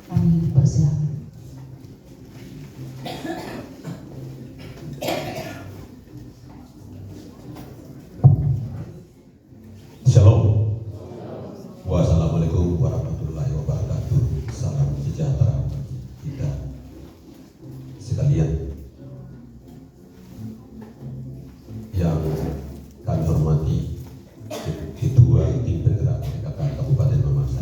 Kami persilakan. Shalom. Wassalamualaikum warahmatullahi wabarakatuh. Salam sejahtera kita sekalian. Yang kami hormati Ketua Tim Penggerak PKK Kabupaten Mamasa,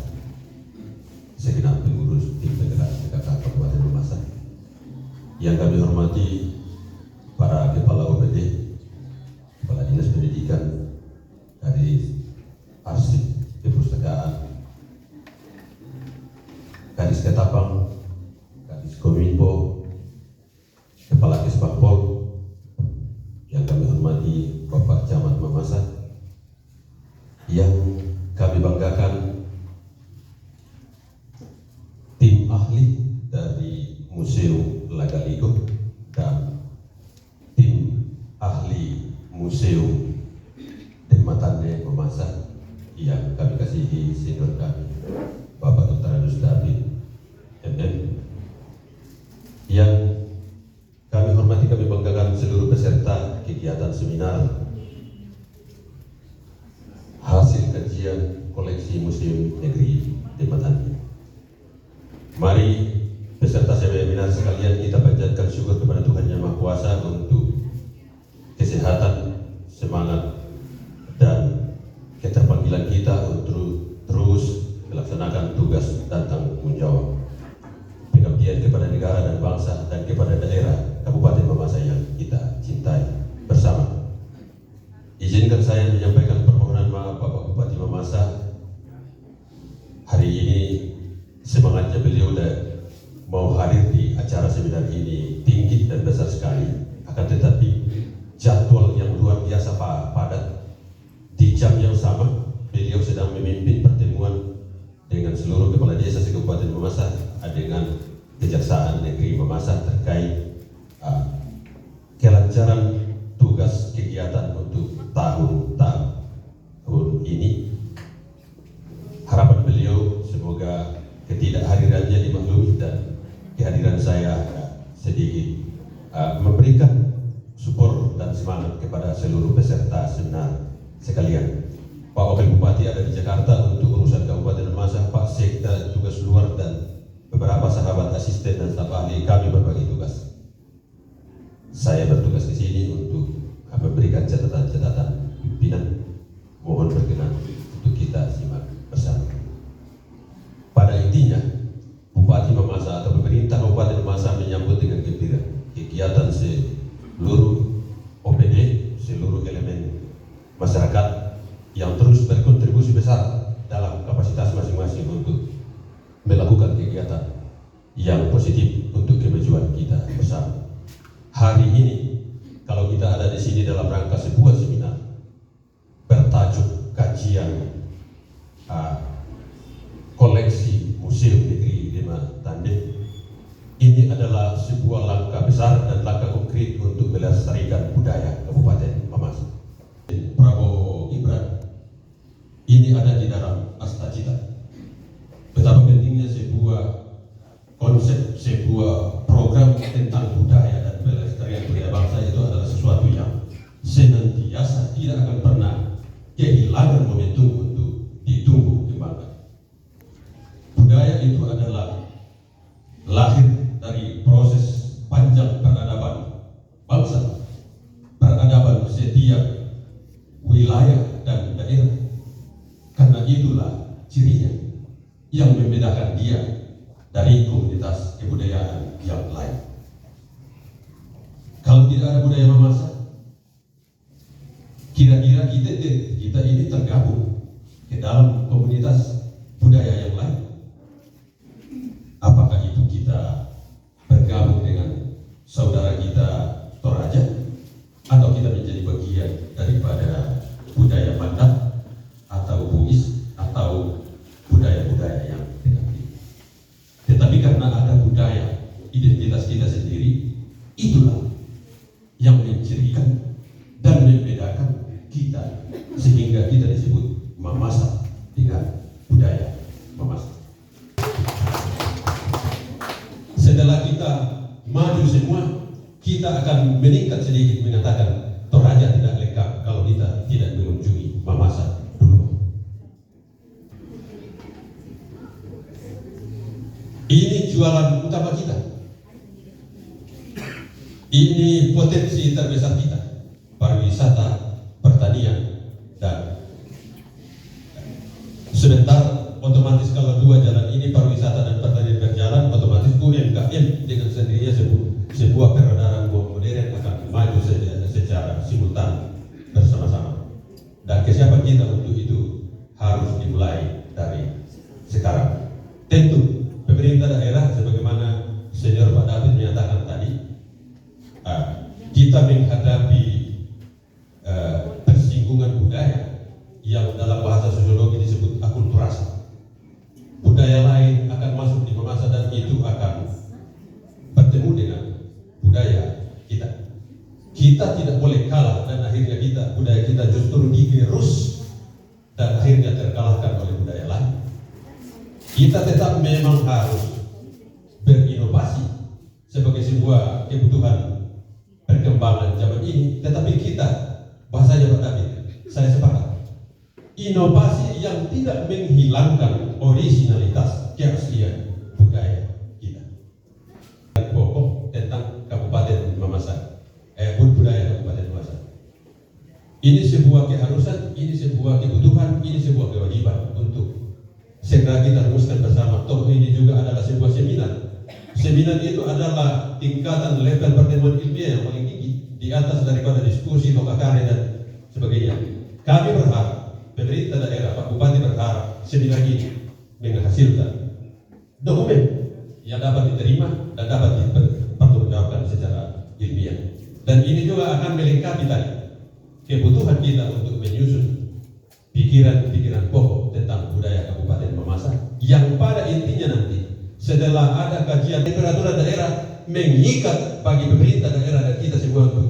segenap pengurus Tim Penggerak PKK Kabupaten Mamasa, yang kami hormati para Kepala OPD, Kepala Dinas Pendidikan, dari arsip perpustakaan, Kadis Ketapang, Kadis Kominfo, Kepala Kesbangpol, yang kami hormati Bapak Camat Mamasa, yang kami banggakan tim ahli dari Museum Lagaligo dan tim ahli Museum Matane Mamasa yang kami kasihi senior kami Bapak Dr. Anus David MM, yang kami hormati, kami banggakan seluruh peserta kegiatan seminar hasil kajian koleksi Museum Negeri Matane. Mari peserta seminar sekalian, kita panjatkan syukur kepada Tuhan Yang Maha Kuasa untuk kesehatan, semangat, dan keterpanggilan kita untuk terus melaksanakan tugas dan tanggung jawab pengabdian kepada negara dan bangsa dan kepada daerah Kabupaten Mamasa yang kita cintai bersama. Izinkan saya menyampaikan permohonan maaf Bapak Bupati Mamasa. Hari ini semangatnya beliau mau hadir di acara seminar ini tinggi dan besar sekali, akan tetapi jadwal yang luar biasa padat. Di jam yang sama, beliau sedang memimpin pertemuan dengan seluruh kepala desa se-Kabupaten Mamasa dengan Kejaksaan Negeri Mamasa terkait kelancaran tugas kegiatan untuk tahun ini. Harapan beliau semoga ketidakhadirannya dimaklumi dan kehadiran saya sedikit memberikan support dan semangat kepada seluruh peserta seminar sekalian. Pak Wakil Bupati ada di Jakarta untuk urusan Kabupaten Mamasa, Pak Sekda tugas luar, dan beberapa sahabat asisten dan staf ahli kami berbagi tugas. Saya bertugas di sini untuk memberikan catatan-catatan pimpinan. Mohon berkenan untuk kita simak bersama. Pada intinya, Bupati Mamasa atau pemerintah Kabupaten Mamasa menyambut dengan gembira kegiatan seluruh OPD, seluruh elemen masyarakat yang terus berkontribusi besar dalam kapasitas masing-masing untuk melakukan kegiatan yang positif untuk kemajuan kita bersama. Hari ini, kalau kita ada di sini dalam rangka sebuah seminar bertajuk kajian koleksi Museum Negeri Matane, ini adalah sebuah langkah besar dan langkah konkret untuk melestarikan budaya Kabupaten Mamasa. Prabowo Gibran ini ada di dalam asta cita. Betapa pentingnya sebuah konsep, sebuah program tentang budaya dan pelestarian budaya bangsa itu adalah sesuatu yang senantiasa tidak akan pernah kehilangan momentum untuk ditumbuh kembangkan. Budaya itu adalah lahir dari proses panjang peradaban bangsa, peradaban setiap wilayah dan daerah. Karena itulah cirinya yang membedakan dia dari komunitas kebudayaan yang lain. Kalau tidak ada budaya Mamasa, kira-kira kita ini tergabung ke dalam komunitas budaya yang lain. Apakah itu kita bergabung dengan saudara kita Toraja, atau kita menjadi bagian daripada budaya Mandat atau Bugis atau budaya-budaya yang negatif. Tetapi karena ada budaya identitas kita sendiri, itulah yang mencirikan dan membedakan kita, sehingga kita disebut Mamasa dengan budaya Mamasa. kita maju semua, kita akan meningkat sedikit mengatakan Toraja tidak lengkap kalau kita tidak mengunjungi Mamasa dulu. Ini jualan utama kita. Ini potensi terbesar kita, pariwisata, pertanian, dan sebentar otomatis kalau dua jalan ini pariwisata dan pertanian berjalan, otomatis UMKM dengan sendirinya sebuah peredaran modern akan maju secara simultan bersama-sama. Dan kesiapan kita untuk itu harus dimulai dari sekarang. Tentu pemerintah daerah sebagaimana Senior Pak David menyatakan tadi, kita menghadapi persinggungan budaya yang dalam bahasa sosiologi disebut akulturasi. Budaya lain akan masuk di Mamasa dan itu akan bertemu dengan budaya kita. Kita tidak boleh kalah dan akhirnya budaya kita justru digerus dan akhirnya terkalahkan oleh budaya lain. Kita tetap memang harus berinovasi sebagai sebuah kebutuhan perkembangan zaman ini, tetapi kita, bahasanya Pak David, saya sepakat, inovasi yang tidak menghilangkan originalitas keaslian budaya kita. Pokok tentang Kabupaten Mamasa, budaya Kabupaten Mamasa. Ini sebuah keharusan, ini sebuah kebutuhan, ini sebuah kewajiban untuk segera kita rumuskan bersama. Toh ini juga adalah sebuah seminar. Seminar itu adalah tingkatan level pertemuan ilmiah yang paling tinggi di atas daripada diskusi, lokakarya dan sebagainya. Kami berharap, pemerintah daerah, Pak Bupati berharap seminar ini menghasilkan dokumen yang dapat diterima dan dapat dipertanggungjawabkan secara ilmiah. Dan ini juga akan melengkapi tadi kebutuhan kita untuk menyusun pikiran-pikiran pokok tentang budaya Kabupaten Mamasa yang pada intinya nanti setelah ada kajian peraturan daerah mengikat bagi pemerintah daerah dan kita semua untuk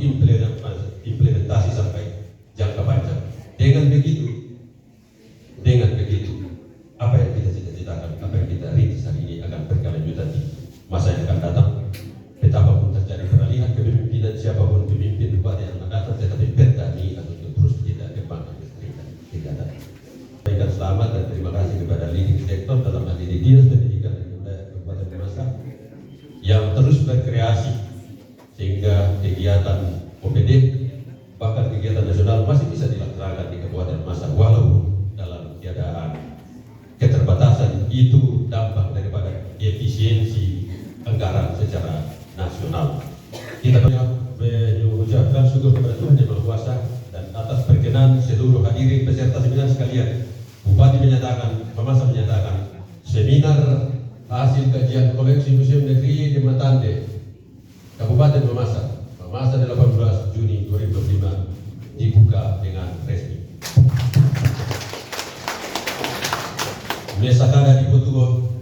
implementasi sampai jangka panjang. Dengan begitu, apa yang kita cita-citakan, apa yang kita rintis hari ini akan berkelanjutan di masa yang akan datang. Betapapun terjadi peralihan kepemimpinan, siapapun pemimpin bupati yang akan datang, tetapi perda ini akan terus kita kembangkan kegiatan. Baikkan selamat dan terima kasih kepada leading sektor dalam hal ini Dinas Pendidikan dan Kebudayaan Kabupaten Mamasa yang terus berkreasi sehingga kegiatan OPD bahkan kegiatan nasional masih bisa dilaksanakan di Kabupaten Mamasa walaupun dalam keadaan keterbatasan. Itu dampak daripada efisiensi anggaran secara nasional. Kita mengucapkan syukur kepada Tuhan Yang Maha Kuasa dan atas perkenan seluruh hadirin peserta seminar sekalian. Bupati menyatakan, Mamasa menyatakan seminar hasil kajian koleksi Museum Negeri di Matande, Kabupaten Mamasa, 18 Juni 2025 dibuka dengan resmi. Mesakada di Putuo